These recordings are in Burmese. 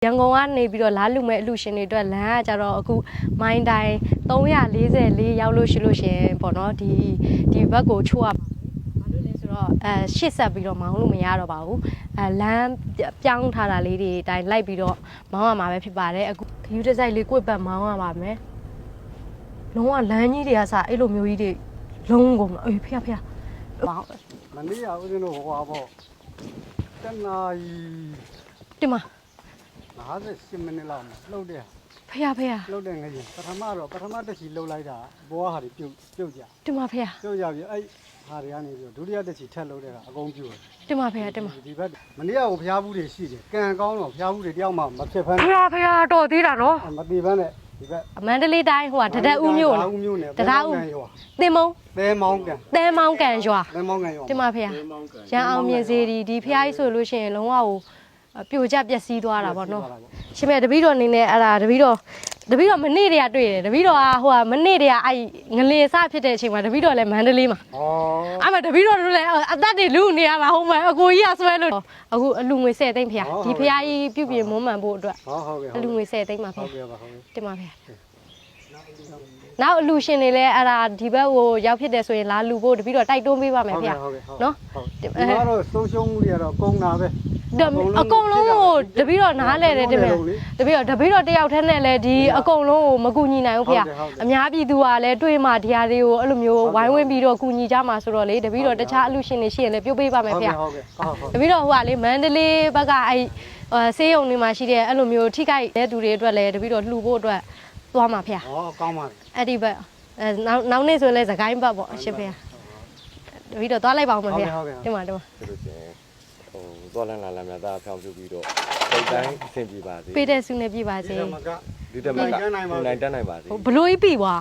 ရန်ကုန်ကနေပြီးတော့လာလူမဲ့အလူရှင်တွေအတွက်လမ်းကကြတော့အခုမိုင်းတိုင်း344ရောက်လို့ရှိလို့ရှင်ပေါ့နော်ဒီဘက်ကိုချိုးရပါဘာလို့လဲဆိုတော့ရှစ်ဆက်ပြီးတော့မောင်းလို့မရတော့ပါဘူးလမ်းပြောင်းထားတာလေးတွေအတိုင်းလိုက်ပြီးတော့မောင်းရမှာပဲဖြစ်ပါတယ်အခုခယူတစ်စိုက်လေးကိုယ့်ဘက်မောင်းရပါမယ်လုံးဝလမ်းကြီးတွေကစအဲ့လိုမျိုးကြီးတွေလုံးကုန်အေးဖေဖေမောင်းမနေ့ကဦးဇင်းတို့ဟိုပါပေါ့တနာရီတင်မ58မိနစ်လောက်လှုပ်တဲ့ဖေလှုပ်တဲ့ငရင်ပထမတစ်ချီလှုပ်လိုက်တာဘောဟာတွေပြုတ်ကြတင်မဖေပြုတ်ကြပြီအဲ့ဟာတွေကနေပြီးဒုတိယတစ်ချီထက်လှုပ်တဲ့ကအကုန်ပြုတ်တင်မဖေတင်မဒီဘက်မနေ့ကဟိုဖျားဘူးတွေရှိတယ်ကံကောင်းတော့ဖျားဘူးတွေတယောက်မှမဖြစ်ဖမ်းဖေတော်သေးတာနော်မတည်ဖမ်းနဲ့ဒီဘက်မန္တလေးတိုင်းဟိုကတဒဦးမြို့နဲ့တဒဦးသင်မုံသဲမောင်းကန်ရွာတင်မဖေရန်အောင်မြင်စေဒီဖျားကြီးဆိုလို့ရှိရင်လုံးဝဟိုပြိုကျပျက်စီးသွားတာပေါ့နော်ရှင်မဲတပည့်တော်အနေနဲ့အဲ့ဒါတပည့်တော်မနေ့တည်းကတွေ့တယ်တပည့်တော်ကဟိုကမနေ့တည်းကအဲ့ငလေစဖြစ်တဲ့အချိန်မှာတပည့်တော်လည်းမန္တလေးမှာအဲ့မှာတပည့်တော်တို့လည်းအသက်တွေလူနေရမှာဟုတ်မယ်အကိုကြီးကဆွဲလို့အခုအလူငွေ10သိန်းဖေဒီဖျားကြီးပြုပြင်မွမ်းမံဖို့အတွက်ဟုတ်ကဲ့အလူငွေ10သိန်းပါဖေဟုတ်ကဲ့ပါဟုတ်ကဲ့တင်ပါဖေနောက်အလူရှင်တွေလည်းအဲ့ဒါဒီဘက်ကိုရောက်ဖြစ်တယ်ဆိုရင်လာလူဖို့တပည့်တော်တိုက်တွန်းပေးပါမယ်ဖေနော်ဒီမှာတော့ဆုံးရှုံးမှုတွေကတော့ကုန်တာပဲအကုန်လုံးကိုတပည့်တော်နားလဲတယ်တင်မယ်တပည့်တော်တယောက်တည်းနဲ့လည်းဒီအကုန်လုံးကိုမကူညီနိုင်ဘူးဖေအများပြည်သူကလည်းတွေ့မှဒီဟာတွေကိုအဲ့လိုမျိုးဝိုင်းဝန်းပြီးတော့ကူညီကြမှာဆိုတော့လေတပည့်တော်တခြားအလူရှင်တွေရှိရင်လည်းပြုတ်ပေးပါမယ်ဖေတပည့်တော်ဟိုကလေမန္တလေးဘက်ကအဲ့ဆေးရုံတွေမှာရှိတဲ့အဲ့လိုမျိုးထိခိုက်တဲ့သူတွေအတွက်လည်းတပည့်တော်လှူဖို့အတွက်သွားမှာဖေကောင်းပါပြီအဲ့ဒီဘက်နောက်နေ့ဆိုရင်လည်းစကိုင်းဘက်ပေါ့အရှင်ဖေတပည့်တော်သွားလိုက်ပါဦးမယ်ဖေတင်ပါသွားလန်းလာမြတ်သားဖြောင်းပြပြီးတော့စိတ်တိုင်းအဆင်ပြေပါစေပေးတဲ့ဆုနဲ့ပြပါစေဒီတမကနိုင်တန်းနိုင်ပါစေဘလို့ကြီးပြီွာ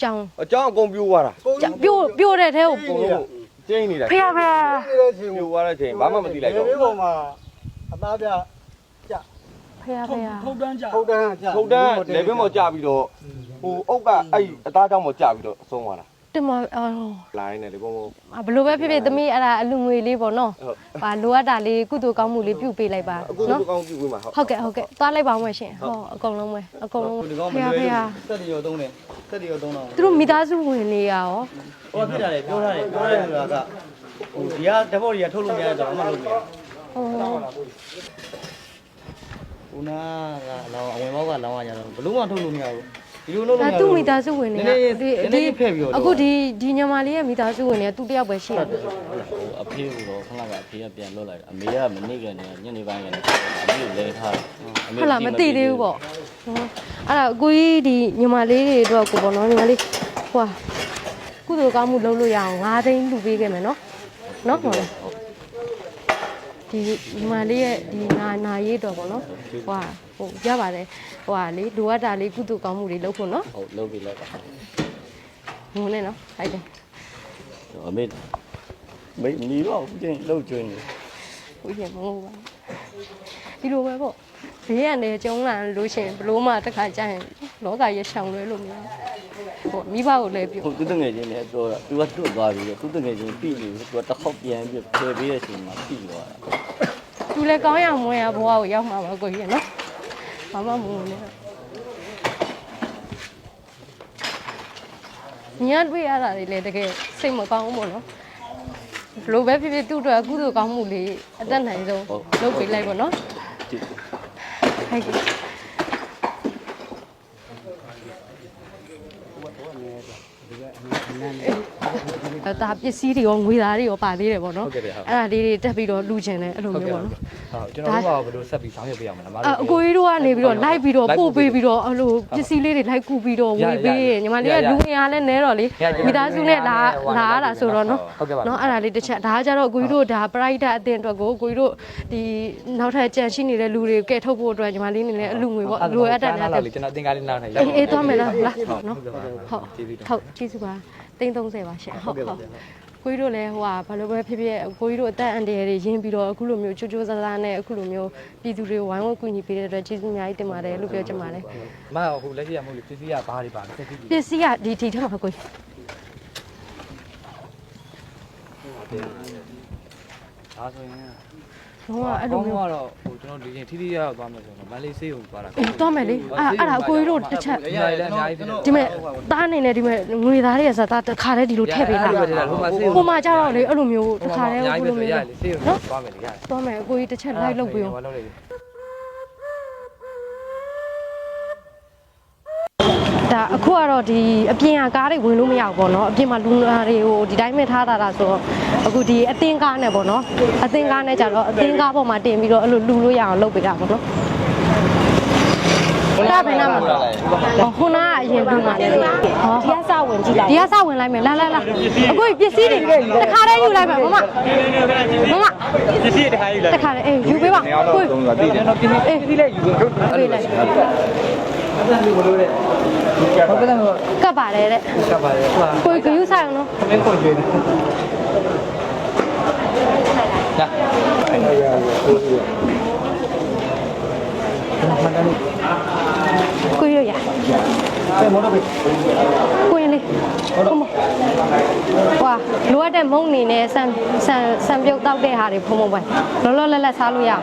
ကြောင်အကြောင်းအကုန်ပြိုးသွားတာပြိုးတဲ့ထဲကိုကျင်းနေတာဖေပြိုးသွားတဲ့ချိန်ဘာမှမသိလိုက်တော့ဒီပေါ်မှာအသားပြကြဖေထုတ်တန်းကြလေဘင်းပေါ်ကြပြီးတော့ဟိုအုတ်ကအဲ့အသားကြောင့်ပေါ်ကြပြီးတော့အဆုံးသွားတာတင်မလိုင်းနဲ့လေဘုံဘလို့ပဲဖြစ်ဖြစ်သမီးအဲ့ဒါအလူငွေလေးပေါ့နော်ဟာလိုအပ်တာလေးကုသိုလ်ကောင်းမှုလေးပြုပေးလိုက်ပါနော်ကုသိုလ်ကောင်းပြုပေးပါဟုတ်ကဲ့သွားလိုက်ပါဦးမယ်ရှင်ဟောအကုန်လုံးပဲဖေသက်တရောသုံးတယ်သက်တရောသုံးတော့သူတို့မိသားစုဝင်နေရရောဟိုဖြစ်တာလေပြောထားတယ်ဆိုတာကဟိုဒီကဓာတ်ပေါ်တွေကထုတ်လို့မရတော့အမှလုပ်နေဟိုနာကလောင်အဝင်ဘောက်ကလောင်ရကြတော့ဘလို့မှထုတ်လို့မရဘူးဒီလိုလုပ်လို့သူ့မိသားစုဝင်နေဒီအခုဒီညမလေးရဲ့မိသားစုဝင်နေသူတယောက်ပဲရှိတယ်ဟိုအဖေကတော့ခဏကအဖေကပြန်လွတ်လိုက်အမေကမနေ့ကနေညနေပိုင်းကနေအမေကိုလဲထားဟုတ်လားမသိသေးဘူးပေါ့အဲ့ဒါကိုကြီးဒီညမလေးတွေအတွက်ကိုပေါ့နော်ညီမလေးဟိုကုသိုလ်ကောင်းမှုလုပ်လို့ရအောင်9သိန်းလူပေးခဲ့မယ်နော်ဟုတ်လားဒီညီမလေးရဲ့ဒီနာရေးတော့ပေါ့နော်ဟိုရပါတယ်ဟိုလေလိုအပ်တာလေးကုသိုလ်ကောင်းမှုတွေလုပ်ဖို့နော်ဟုတ်လုပ်ပြီးလိုက်ပါငုံနေနော်ဟုတ်တယ်အမေမီတော့ကျင်းလှုပ်ကျွင်းနေဟုတ်ရဲ့မဟုတ်ပါဒီလိုပဲပေါ့ဘေးရန်တွေကျုံးလာလို့ရှင်ဘလို့မှတခါကျရင်လောကရဲ့ရှောင်လွဲလို့မရဟိုမိဘကိုလည်းပြောဟုတ်သူတငယ်ချင်းလည်းပြောတာသူကတွတ်သွားပြီးတော့သူတငယ်ချင်းပြီးနေသူကတစ်ခေါက်ပြန်ပြီးဖယ်ပေးတဲ့အချိန်မှာပြီးသွားတာသူလည်းကောင်းရမွေးရဘဝကိုရောက်မှာပါကိုကြီးနော်ဘာမှမဟုတ်နဲ့ညတွေ့ရတာတွေလည်းတကယ်စိတ်မကောင်းဘူးပေါ့နော်ဘလို့ပဲဖြစ်ဖြစ်သူ့အတွက်အကုသိုလ်ကောင်းမှုလေးအသက်နိုင်ဆုံးလုပ်ပေးလိုက်ပေါ့နော်ဟုတ်ကဲ့ဒါပစ္စည်းတွေရောငွေသားတွေရောပါသေးတယ်ပေါ့နော်အဲ့ဒါလေးတွေတက်ပြီးတော့လူချင်တယ်အဲ့လိုမျိုးပေါ့နော်ဟုတ်ကျွန်တော်တို့ကဘယ်လိုဆက်ပြီးဆောင်ရွက်ပေးအောင်မလဲအကိုကြီးတို့ကနေပြီးတော့လိုက်ပြီးတော့ပို့ပေးပြီးတော့အဲ့လိုပစ္စည်းလေးတွေလိုက်ကူပြီးတော့ဝေပေးညီမလေးကလူငယ်အားလည်းနဲတော့လေမိသားစုနဲ့လာရတာဆိုတော့နော်နော်အဲ့ဒါလေးတစ်ချက်ဒါကကြတော့အကိုကြီးတို့ဒါပရိုက်တာအတင်းအတွက်ကိုအကိုကြီးတို့ဒီနောက်ထပ်ကြံရှိနေတဲ့လူတွေကဲထုတ်ဖို့အတွက်ညီမလေးနေနဲ့အလူငွေပေါ့လူရတတ်တယ်ကျွန်တော်သင်္ကားလေးနောက်ထိုင်ရအေးသွားမယ်လားနော်ဟုတ်ကျေးဇူးပါ330ပါရှင့်ဟုတ်ကိုကြီးတို့လည်းဟိုဟာဘာလို့ပဲဖြစ်ဖြစ်ကိုကြီးတို့အသက်အန္တရာယ်တွေရင်းပြီးတော့အခုလိုမျိုးချိုးချိုးဆားဆားနဲ့အခုလိုမျိုးပြည်သူတွေကိုဝိုင်းဝန်းကူညီပေးတဲ့အတွက်ကျေးဇူးအများကြီးတင်ပါတယ်လို့ပြောချင်ပါတယ်မဟုတ်လက်ရှိရမဟုတ်လေပစ္စည်းကဘားတွေပါပစ္စည်းကဒီထက်မှာကိုကြီးဒါဆိုရင် လုံးဝအဲ့လိုမျိုး တော့ဟိုကျွန်တော်ဒီရင်ထိထိရရောက်သွားမယ်ဆိုတော့မလေးဆေးကိုသွားတာ သွားမယ်လေအဲ့ဒါအကိုကြီးတို့တစ်ချက် အများကြီးလည်းအများကြီး ဒီမဲ့သားအနေနဲ့ဒီမဲ့ငွေသားတွေကစတာတစ်ခါတည်းဒီလိုထည့်ပေးတာဟိုမှာကြတော့လေအဲ့လိုမျိုးတစ်ခါတည်း အများ ဟို ကြီး လို ပဲ မျိုး ရလေဆေးကိုသွားမယ်လေရတယ် သွားမယ်အကိုကြီးတစ်ချက်လိုက်လုပ်ပေးအောင်ဒါအခုကတော့ဒီအပြင်ကားတွေဝင်လို့မရဘူးပေါ့နော်အပြင်မှာလူနာတွေကိုဒီတိုင်းမဲ့ထားတာဆိုတော့အခုဒီအသင်းကားနဲ့ပေါ့နော်အသင်းကားနဲ့ကြတော့အသင်းကားပေါ်မှာတင်ပြီးတော့အဲ့လိုလူလို့ရအောင်လုပ်ပေးတာပေါ့နော်ဒါပဲနားမှာခုနကအရင်လူမှာလေဟောဒီကစဝင်ကြည့်လိုက်ဒီကစဝင်လိုက်မယ်လာအခုပစ္စည်းတွေတစ်ခါတည်းယူလိုက်မယ်မမပစ္စည်းတစ်ခါယူလိုက်တစ်ခါတည်းအေးယူပေးပါကိုယ်တော့တည်တယ်နော်ပစ္စည်းလေးယူပေးလိုက်ကပ်ပါတယ်တဲ့ကိုယ်ကယူဆိုင်အောင်နော်သမင်းခွန်ကျွေးတယ်လာကိုရရကိုရင်လေးဝါလိုအပ်တဲ့မုံနေနဲ့ဆန်ပြုတ်တောက်တဲ့ဟာတွေဖုံဖုံပဲလောလောလတ်လတ်စားလို့ရအောင်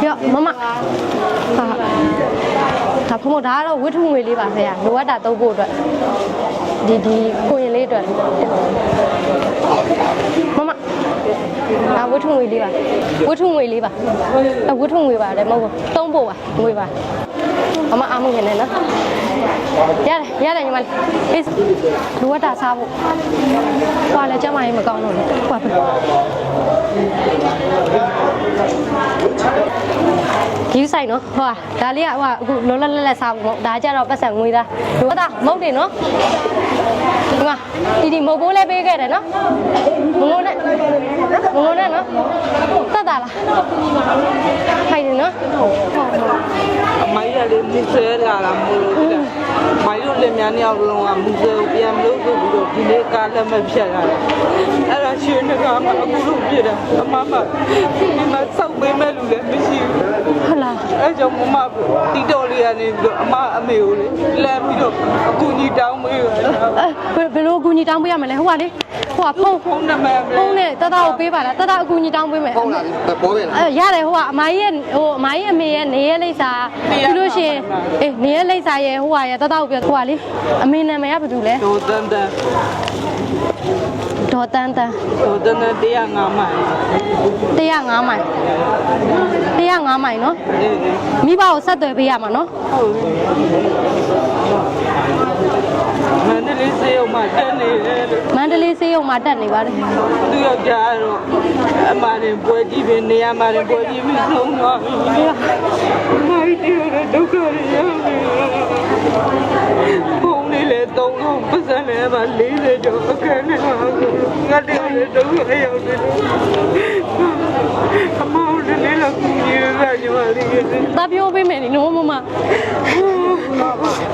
ပြမမဟာဒါဖုံဖုံဒါကတော့ဝိထုငွေလေးပါဆရာလိုအပ်တာသုံးဖို့အတွက်ဒီကိုရင်လေးအတွက်မမဒါဝိထုငွေလေးပါဝိထုငွေလေးပါဝိထုငွေပါတယ်မဟုတ်ဘူးသုံးဖို့ပါငွေပါမမအားမငယ်နဲ့နော်ရတယ်ညီမလေးအေးလိုအပ်တာစားဖို့ဟွာလည်းကျမကြီးမကောင်းတော့ဘူးဟွာယူဆိုင်နော်ဟွာဒါလေးကဟွာအခုလောလောလက်စားဖို့ဒါကြတော့ပတ်စံငွေသားလိုအပ်တာမဟုတ်တယ်နော်ဒီမှာဒီမုတ်ဘိုးလည်းပေးခဲ့တယ်နော်မငုံနဲ့နော်တတ်တာလားခိုင်တယ်နော်အမိုင်းရလေးမူဆဲလာတာမို့လို့မိုင်းတို့လည်းများများလုံးဝမူဆဲကိုပြန်မလို့ဆိုပြီးတော့ဒီနေ့ကားလက်မဖြတ်ရတယ်အဲ့ဒါရှင်ကမှအခုလို့ပြတယ်အမဒီမှာစောက်ပေးမဲ့လူလည်းမရှိဘူးဟုတ်လားအဲ့ကြောင့်မတီတော်လေးကနေပြီးတော့အမေကိုလေလမ်းပြီးတော့အကူကြီးတောင်းပေးရတယ်ဘယ်လိုအကူကြီးတောင်းပေးရမလဲဟိုကလေဟိုကဖုန်းနံပါတ်ဖုန်းနဲ့တတကိုပေးပါလားတတအကူကြီးတောင်းပေးမယ်ဖုန်းလာပြီပေါ်ပဲလားရတယ်ဟိုကအမကြီးရဲ့အမကြီးအမေရဲ့နေရလိပ်စာပြီးလို့ရှိရင်အေးနေရလိပ်စာရဲ့ဟိုကရဲ့တတကိုပြောဟိုကလေအမေနာမည်ကဘာတူလဲဒေါ်တန်105မိုင်105မိုင်နော်မိဘကိုဆက်သွယ်ပေးရမှာနော်ဟုတ်မန္တလေးစေးုံမှာတက်နေတယ်မန္တလေးစေးုံမှာတက်နေပါတယ်သူယောက်ျားတော့အမရင်ပွဲကြည့်ပြီးနေရာမှာပွဲကြည့်ပြီးဆုံးသွားပြီမိုက်တီရဒုက္ခရရောက်နေဘုံလေးလေ3လုံးပတ်စံလည်းမ40ကျော်အခက်နဲ့ငါတည်းလေဒုက္ခရောက်နေလို့အမောလေးလည်းကူညီရတာညီမလေးတပြောပေးမယ်နော်မမ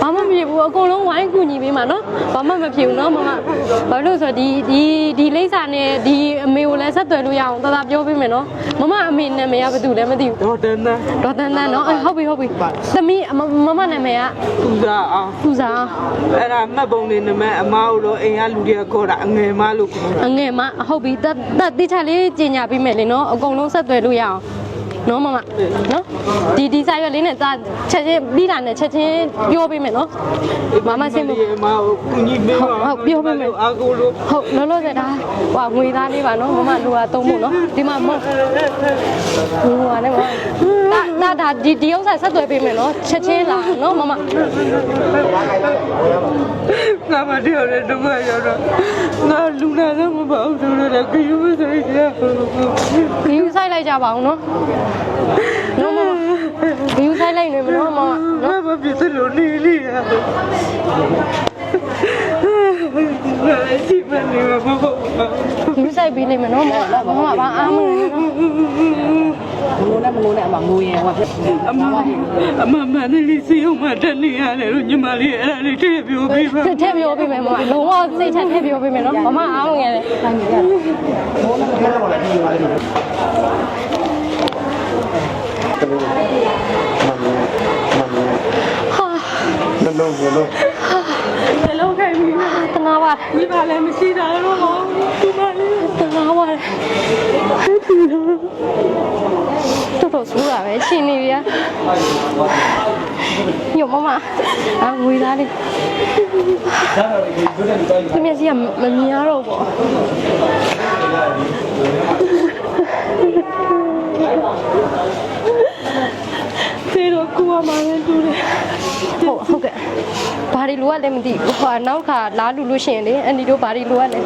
ဘာမှမဖြစ်ဘူးအကုန်လုံးဝိုင်းကူညီပေးမှာနော်ဘာမှမဖြစ်ဘူးနော်မမဘာလို့ဆိုဒီလိမ့်စာနဲ့ဒီအမေကိုလည်းဆက်သွယ်လို့ရအောင်တပြောပေးမယ်နော်မမအမေနာမည်ကဘာတူလဲမသိဘူးဒေါ်တန်နော်ဟုတ်ပြီသမီးမမနာမည်ကသူစားအဲ့ဒါမှတ်ပုံနေနာမည်အမားလို့အိမ်ကလူတွေကခေါ်တာအငယ်မလို့ခေါ်တာအငယ်မဟုတ်ပြီတိချလေးကြီးညာပေးမယ်လေနော်အကုန်လုံးဆက်သွယ်လို့ရအောင်နော်မမနော်ဒီစာရွက်လေးနဲ့ချက်ချင်းပြီးတာနဲ့ချက်ချင်းပြောပေးမယ်နော်မမစင်မမကူညီပေးပါဟုတ်ပြောပေးမယ်အာကိုလို့ဟုတ်လောလောဆယ်ဒါဟွာငွေသားလေးပါနော်မမလိုတာသုံးဖို့နော်ဒီမှာမဟုတ်ဟိုဟာနဲ့မဒါဒီဥစ္စာဆက်သွယ်ပေးမယ်နော်ချက်ချင်းလာနော်မမငါမတည်းရတဲ့ဒုက္ခရောက်တော့ငါလူနာတော့မပေါ့ဘူးလို့လည်းခယူမဆိုင်ကြခယူဆိုင်လိုက်ကြပါအောင်နော်နော်မမခယူဆိုင်လိုက်နေမနော်မမနော်မဖြစ်လို့နေလိရဒီမနေမဟုတ်ခယူဆိုင်ပြီးနေမနော်မမဘာအားမလဲမလို့နဲ့အမငိုရင်ဟောအမမနဲ့လေးစီအောင်မတက်နေရတယ်လို့ညီမလေးအဲ့ဒါလေးထည့်ပြောပေးပါထည့်ပြောပေးမယ်မမလုံးဝစိတ်ထည့်ပြောပေးမယ်နော်မမအားမငယ်လေတိုင်းနေရတယ်မိုးနဲ့ခက်တော့လည်းပြီးပါလိမ့်မယ်လုံးခိုင်းပြီတနာပါ မိဘလည်းမရှိတာတော့ဒီမှာလေး တနာပါတယ်တော်တော်ဆိုးတာပဲရှင်နေပြီညမမငွေသားလေးဒီမျက်စိကမမြင်ရတော့ပေါ့သေတော့ကိုကမှလည်းတူတယ် ဟုတ်ကဲ့ဘာတွေလိုရလဲမသိဘူးဟိုနောက်ခါလားလူလို့ရှိရင်လေအန်ဒီတို့ဘာတွေလိုရလဲ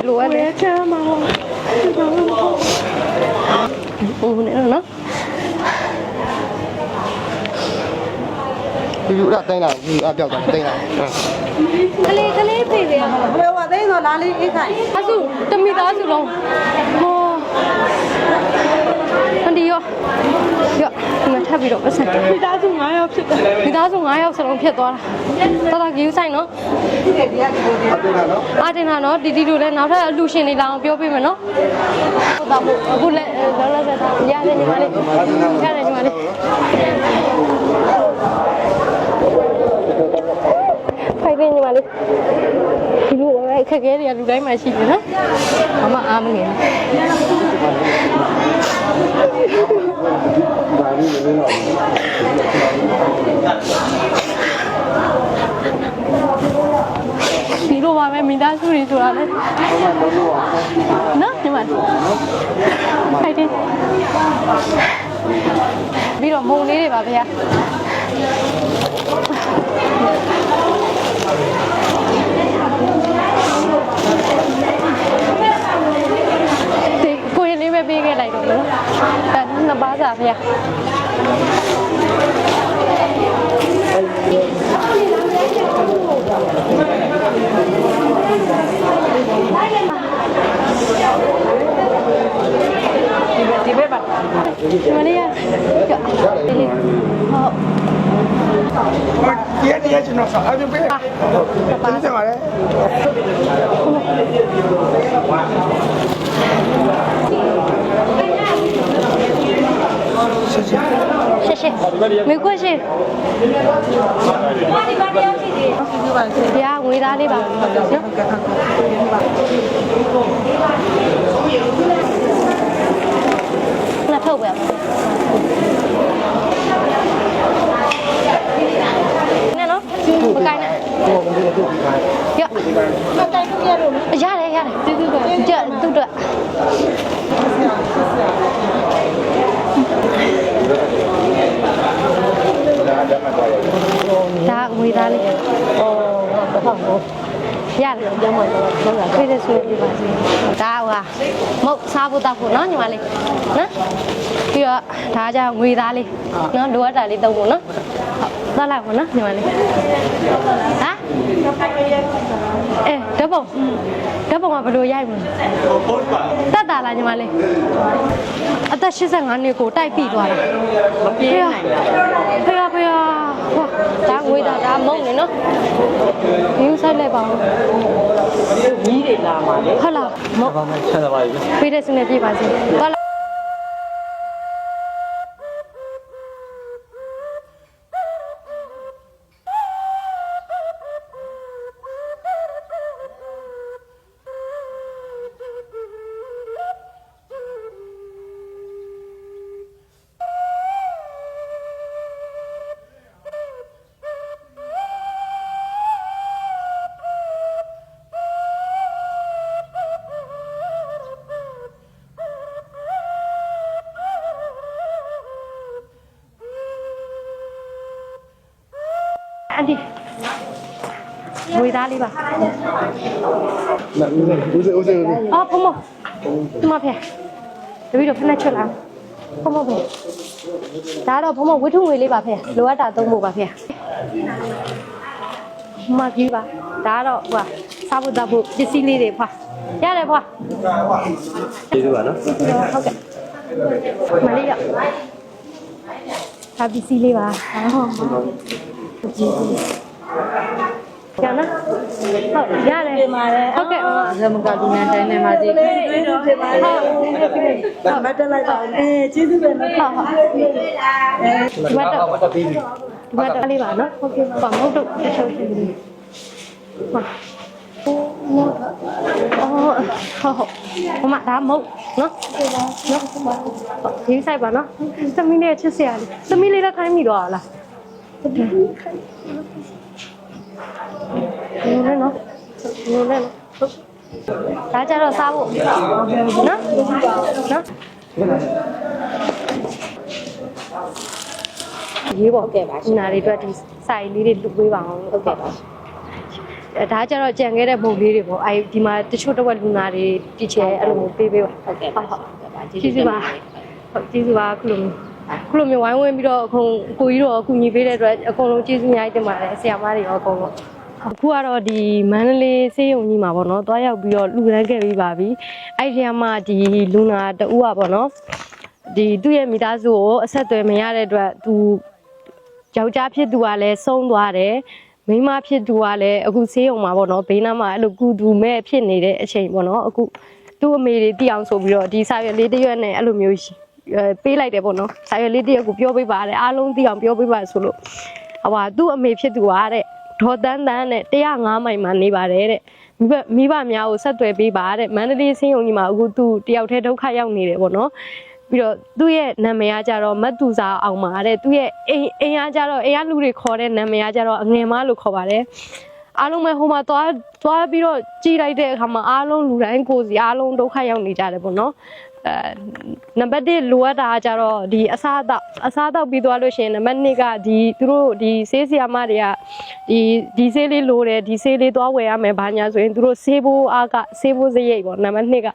လိုရလဲ ချမ်းမှာ ဟိုနေနော် ဒီလိုတိုင်းလာဒီအပြောက်တိုင်းတိုင်းလာ ကလေးဖေးဖေးရ ဘယ်ဝသိန်းတော့လားလေးအိတ်ခိုင် အစုတမိသားစုလုံးဟောအန်ဒီရောဒီမှာထပ်ပြီးတော့ပတ်စံ မိသားစု9ယောက်ဖြစ်တယ် မိသားစု9ယောက်စလုံးဖြစ်သွားတာတော်တော်ကြီးဆိုင်နော်အာတင်တာနော်တီတီတို့လည်းနောက်ထပ်အလူရှင်တွေလာအောင်ပြောပေးမယ်နော်ဟုတ်တော့အခုလည်းလောလောဆယ်ရတယ်ညီမလေးရတယ်ညီမလေးဖိုင်ပင်းညီမလေးဒီလိုပဲအခက်အခဲတွေကလူတိုင်းမှာရှိတယ်နော်မမအားမနေနဲ့ဒီလိုပါပဲမိသားစုတွေဆိုတာလေနော်ညီမဖိုင်တင်ပြီးတော့မုံလေးတွေပါဗျာကိုရင်လေးပဲပေးခဲ့လိုက်တော့နော်အဲနှစ်ပါးစာဗျာဒီဘက်ပါဒီမလေးရဟုတ်ဒီကျွန်တော်အပြင်ပေးတယ်တင်ပါလေ谢谢没关系ဗျာငွေသားလေးပါနော်ထုတ်ပဲနဲ့နော်မကိုင်းနဲ့ရမကိုင်းရလို့ရတယ်တူတူပဲကြက်တူတူဒါငွေသားလေးဟုတ်ရတယ်ကျမတို့ဖိတဲ့ဆွေးပြပါစီဒါဟာမဟုတ်စားဖို့တောက်ဖို့နော်ညီမလေးနော်ပြီးတော့ဒါကြောင့်ငွေသားလေးနော်လိုအပ်တာလေးတုံးဖို့နော်ဟုတ်သွားလိုက်ပါနော်ညီမလေးဟမ်ဓာတ်ပုံကဘယ်လိုရိုက်မလဲတတ်တာလားညီမလေးအသက်85နှစ်ကိုတိုက်ပြီးသွားတာမပြေးနိုင်တာဖေဟောဒါငွေသားဒါမုံနေနော်ယူဆိုင်လိုက်ပါဦးကြီးတွေလာမှာလေဟုတ်လားမဟုတ်ပါနဲ့ဆက်ပါပါပြီဖေးတဲ့စနေပြေးပါစေသွားအန်ဒီငွေသားလေးပါဦးစေအော်ဖမဒီမှာဖေတပည့်တော့ဖက်နဲ့ချွတ်လာဖမဖေဒါတော့ဖမဝိထုငွေလေးပါဖေလိုအပ်တာသုံးဖို့ပါဖေမကြီးပါဒါတော့ဟိုစားဖို့တောက်ဖို့ပစ္စည်းလေးတွေဖွာရတယ်ဖွာကျေးဇူးပါနော်ဟုတ်ကဲ့မလေးရဟာပစ္စည်းလေးပါဟုတ်ကျေးဇူးကျန်နော်ဟုတ်ရတယ်ဒီမှာလေဟုတ်ကဲ့သမကလူနဲ့တိုင်းနေမှာကြီးကျေးဇူးတင်ပါတယ်ဟုတ်မတ်တက်လိုက်ပါကျေးဇူးပဲနော်ဟုတ်မတ်တက်ပြီးပြီမတ်တက်လေးပါနော်ဟုတ်ကဲ့ပါမဟုတ်တော့တချို့ရှင်ပါ ဟိုမှာဒါမဟုတ်နော်ဒီဆိုင်ပါနော်သမီးလေးချစ်စရာလေးသမီးလေးလည်းခိုင်းမိတော့လားနည်းနော်ဒါကြတော့စားဖို့နော်ရေးပေါ့ကဲပါရှင်နာတွေအတွက်ဒီစိုက်လေးတွေလှူပေးပါအောင်ဟုတ်ကဲ့ပါဒါကြတော့ကြံခဲ့တဲ့ပုံလေးတွေပေါ့ဒီမှာတချို့တစ်ဝက်လူနာတွေတီချယ်အဲ့လိုမျိုးပေးပေးပါဟုတ်ကဲ့ပါကျေးဇူးပါဟုတ်ကျေးဇူးပါခုလိုမျိုးဝိုင်းဝန်းပြီးတော့အခုကိုကြီးတော့အကူညီပေးတဲ့အတွက်အကုန်လုံးကျေးဇူးများတင်ပါတယ်ဆရာမတွေရောအကုန်လုံးအခုကတော့ဒီမန္တလေးဆေးရုံကြီးမှာပေါ့နော်တွားရောက်ပြီးတော့လှူဒန်းခဲ့ပြီးပါပြီအဲ့ဒီမှာဒီလူနာတဦးอ่ะပေါ့နော်ဒီသူ့ရဲ့မိသားစုကိုအဆက်အသွယ်မရတဲ့အတွက်သူယောက်ျားဖြစ်သူကလည်းဆုံးသွားတယ်မိန်းမဖြစ်သူကလည်းအခုဆေးရုံမှာပေါ့နော်ဘေးနားမှာအဲ့လိုကုသူမဲ့ဖြစ်နေတဲ့အချိန်ပေါ့နော်အခုသူ့အမေတွေတိအောင်ဆိုပြီးတော့ဒီစာရွက်လေးတစ်ရွက်နဲ့အဲ့လိုမျိုးပေးလိုက်တယ်ပေါ့နော်စာရွက်လေးတစ်ရွက်ကိုပြောပေးပါတယ်အားလုံးတိအောင်ပြောပေးပါဆိုလို့သူ့အမေဖြစ်သူကတဲ့ဒေါ်တန်းနဲ့105မိုင်မှာနေပါတယ်တဲ့မိဘများကိုဆက်သွယ်ပေးပါတဲ့မန္တလေးဆေးရုံကြီးမှာအခုသူတယောက်တည်းဒုက္ခရောက်နေတယ်ပေါ့နော်ပြီးတော့သူ့ရဲ့နာမည်ကကြတော့မတ်သူစာအောင်ပါတဲ့သူ့ရဲ့အိမ်ကကြတော့အိမ်ကလူတွေခေါ်တဲ့နာမည်ကကြတော့အငယ်မလို့ခေါ်ပါတယ်အားလုံးပဲဟိုမှာသွားပြီးတော့ကြည်လိုက်တဲ့အခါမှာအားလုံးလူတိုင်းကိုစီအားလုံးဒုက္ခရောက်နေကြတယ်ပေါ့နော်နံပါတ်1လိုအပ်တာကကြတော့ဒီအစားအသောက်ပြီးသွားလို့ရှိရင်နံပါတ်2ကဒီသူတို့ဒီဆေးဆီယာမတွေကဒီဆေးလေးလိုတယ်ဒီဆေးလေးသွားဝယ်ရမယ်ဘာညာဆိုရင်သူတို့ဆေးဖို့စရိတ်ပေါ့နံပါတ်2က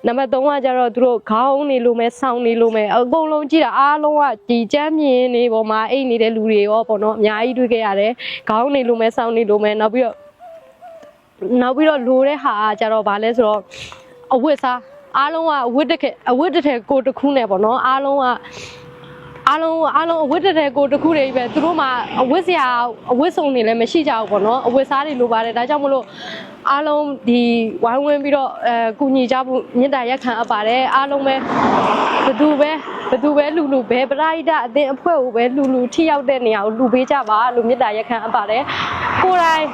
နံပါတ်3ကကြတော့သူတို့ခေါင်းနေလိုမယ်ဆောင်းနေလိုမယ်အကုန်လုံးကြည့်တာအားလုံးကဒီကျမ်းမြင်နေပေါ်မှာအိတ်နေတဲ့လူတွေရောပေါ့နော်အများကြီးတွေ့ခဲ့ရတယ်ခေါင်းနေလိုမယ်ဆောင်းနေလိုမယ်နောက်ပြီးတော့လိုတဲ့ဟာကကြတော့ဗာလဲဆိုတော့အဝတ်စားအားလုံးကအဝတ်တစ်ထည်ကိုတစ်ခုနဲ့ပေါ့နော်အားလုံးအဝတ်တစ်ထည်ကိုတစ်ခုတွေပဲသူတို့မှာအဝတ်စုံတွေလည်းမရှိကြဘူးပေါ့နော်အဝတ်စားတွေလိုပါတယ်ဒါကြောင့်မလို့အားလုံးဒီဝိုင်းဝန်းပြီးတော့ကူညီကြဖို့မြစ်တာရက်ခံအပ်ပါတယ်အားလုံးပဲဘသူပဲလူပဲပရိဒအသင်းအဖွဲ့ကိုပဲလူထိရောက်တဲ့နေရာကိုလူပေးကြပါလို့မြစ်တာရက်ခံအပ်ပါတယ်ကိုယ်တိုင်